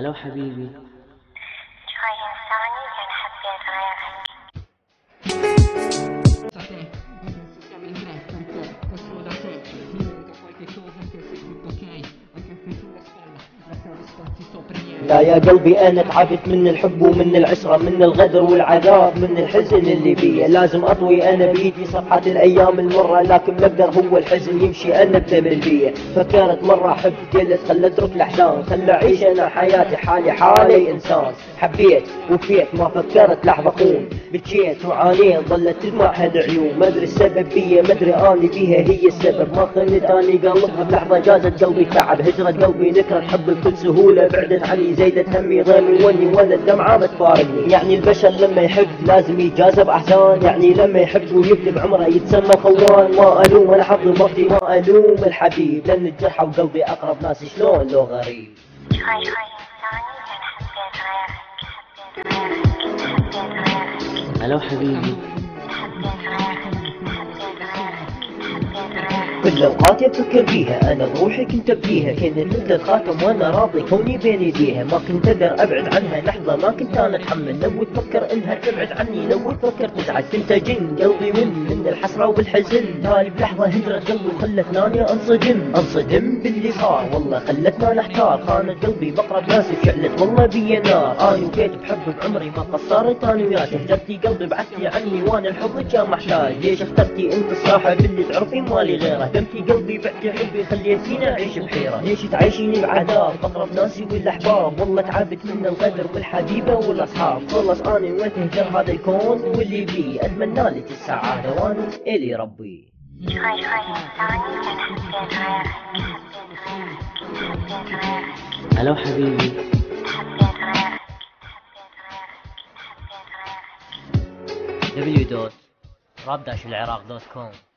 هلو حبيبي. شوي إنساني كان حبيت غيرك. Siamo in diretta perché questo da te comunica qualche cosa che sei tutto ok, anche se sulla spalla lascia risposti sopra niente. لا يا قلبي انا تعبت من الحب ومن العشرة، من الغدر والعذاب، من الحزن اللي بيه. لازم اطوي انا بايدي صفحات الايام المرة، لكن مقدر هو الحزن يمشي انا بثمن بيه. فكرت مرة احب قلت خل اترك الاحزان، خل اعيش انا حياتي حالي حالي انسان. حبيت وفيت ما فكرت لحظة خون، بكيت وعانيت ظلت تدمع هالعيون. ما ادري السبب بيه، ما ادري اني فيها هي السبب. ما خليت اني قلبها بلحظة، جازت قلبي تعب، هجرت قلبي نكرة حب بكل سهولة، بعدت عني زيدت همي غير وني ولا الدمعة بتفارقني. يعني البشر لما يحب لازم يجازب احزان، يعني لما يحب ويكتب عمره يتسمى خوان. ما الوم انا حظي مرتي، ما الوم الحبيب، لان الجرح وقلبي اقرب ناس شلون لو غريب. شوي إنساني كان حبيت غيرك. حبيت غيرك. هلو حبيبي. حبيت غيرك. حبيت غيرك. حبيت غيرك. كل الاوقات افكر بيها، انا بروحي كنت ابديها، كانت مثل الخاتم وانا راضي كوني بين يديها. ما كنت اقدر ابعد عنها لحظه، ما كنت انا اتحمل لو تفكر انها تبعد عني، لو تفكر تزعل. كنت اجن قلبي من الحسره والحزن، تالي بلحظه هجرت قلبي وخلتني انصدم باللي صار. والله خلتنا نحتار، خانت قلبي بقرب ناسي شعلت والله بي نار. انا وكيت بحب بعمري ما قصرت انا وياك، اهجرتي قلبي بعدتي عني وانا الحب كان محتاج. ليش اخترتي انت الصاحب اللي تعرفي مالي غيره؟ دمتي قلبي بعتي حبي خليتيني اعيش بحيره. ليش تعيشيني بعذاب بقرب ناسي والاحباب؟ والله تعبت من الغدر والحبيبه والاصحاب. خلص اني وين تهجر هذا الكون واللي بيه، اتمنى لك السعاده وانا الي ربي. شوي إنساني كان حبيت غيرك. حبيت غيرك. حبيت غيرك. هلو حبيبي. حبيت غيرك. حبيت غيرك. حبيت غيرك. www.rap-العراق.com